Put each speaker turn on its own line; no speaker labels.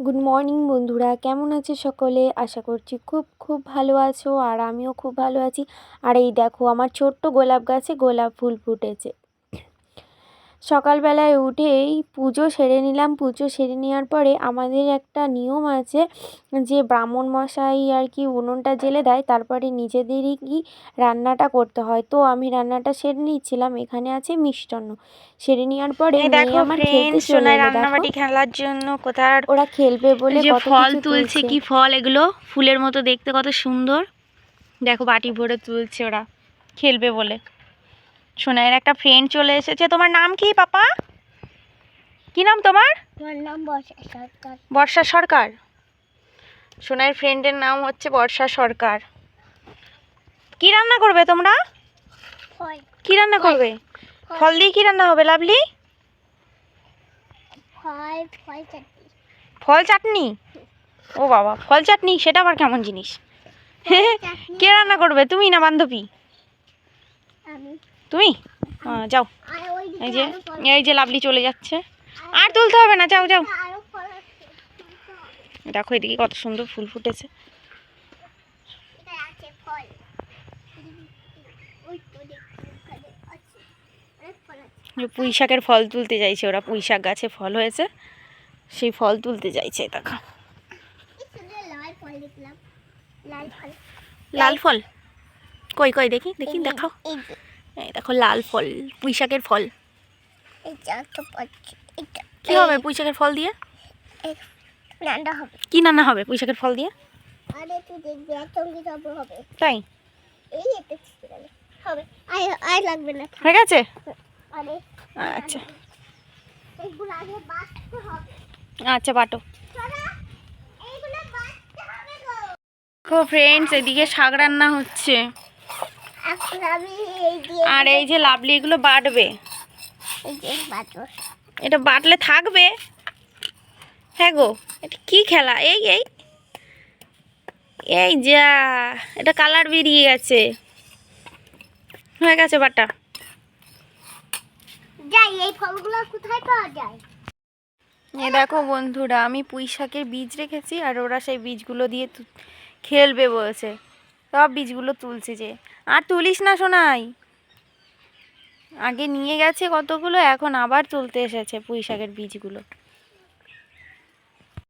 Good morning বন্ধুরা, কেমন আছে সকলে? আশা করছি খুব খুব ভালো আছো, আর আমিও খুব ভালো আছি। আর এই দেখো, আমার ছোট্ট গোলাপ গাছে গোলাপ ফুল ফুটেছে। সকালবেলায় উঠেই পুজো সেরে নিলাম। পুজো সেরে নেওয়ার পরে আমাদের একটা নিয়ম আছে যে ব্রাহ্মণ মশাই আর কি উনুনটা জ্বেলে দেয়, তারপরে নিজেদেরই কি রান্নাটা করতে হয়। তো আমি রান্নাটা সেরে নিচ্ছিলাম। এখানে আছে মিষ্টান্ন। সেরে নেওয়ার পরে
এই
মেয়ে
দেখো
আমার খেলতে
ফ্রেন্ডস,
চলে
সোনাই
এলো। দেখো
রান্নাবাটি খেলার জন্য কোথার
ওরা খেলবে বলে
যে
কত
ফল
কিছু
তুলছে।
তুলছে।
কি ফল এগুলো? ফুলের মতো দেখতে, কত সুন্দর। দেখো বাটি ভরে তুলছে ওরা, খেলবে বলে। সোনাইয়ের একটা ফ্রেন্ড চলে এসেছে। তোমার নাম কি পাপা? কি নাম তোমার?
আমার নাম বর্ষা সরকার।
বর্ষা সরকার। সোনাইয়ের ফ্রেন্ডের নাম হচ্ছে বর্ষা সরকার। কি রান্না করবে তোমরা?
ফল
কি রান্না করবে? ফল দিয়ে কি রান্না হবে লাভলি?
ফল ফল চাটনি।
ফল চাটনি? ও বাবা, ফল চাটনি, সেটা আবার কেমন জিনিস? কে রান্না করবে, তুমি না বান্ধবী?
আমি।
তুমি? যাও।
আর ওই
এই যে এই যে লাভলি চলে যাচ্ছে। আর তুলতে হবে না, যাও যাও।
আরো ফল আছে।
দেখো এদিকে কত সুন্দর ফুল ফুটেছে।
এটা আছে ফল। ওই তো দেখো ওখানে আছে। অনেক ফল আছে।
পুঁই শাকের ফল তুলতে চাইছে ওরা। পুঁই শাক গাছে ফল হয়েছে, সেই ফল তুলতে চাইছে। দেখো
এই সুন্দর লাল ফল দেখলাম। লাল ফল।
লাল ফল কই কই দেখি দেখি,
এই যে,
দেখাও।
এই যে,
এই দেখো লাল ফল, পুঁই শাকের ফল।
এই যা তো পাচ্ছি। এটা
কি হবে পুঁই শাকের ফল দিয়ে?
এই রান্না হবে।
কি রান্না হবে পুঁই শাকের ফল দিয়ে?
আরে তুই দেখবি এত কিছু হবে।
তাই?
এই একটা ছিল হবে। আর লাগবে না।
হয়ে গেছে?
আরে
আচ্ছা
এইগুলো আগে বাছতে হবে।
আচ্ছা, বাটো।
এইগুলো বাছতে হবে গো।
দেখো ফ্রেন্ডস, এদিকে শাক রান্না হচ্ছে।
এখন আমি এই দিয়ে
আর এই যে লাভলি এগুলো বাটবে।
এই যে বাছবো।
এটা বাটলে থাকবে? হ্যাঁ গো, এটা কি খেলা? এই এই এই যা, এটা কালার বেরিয়ে গেছে। হয়ে গেছে বাটা।
যাই, এই ফলগুলো কোথায় পাওয়া যায়?
এ দেখো বন্ধুরা, আমি পুঁই শাকের বীজ রেখেছি, আর ওরা সেই বীজগুলো দিয়ে খেলবে বলেছে। সব বীজগুলো তুলছে যে। আর তুলিস না সোনাই, আগে নিয়ে গেছে কতগুলো, এখন আবার তুলতে এসেছে পুঁই শাকের বীজগুলো।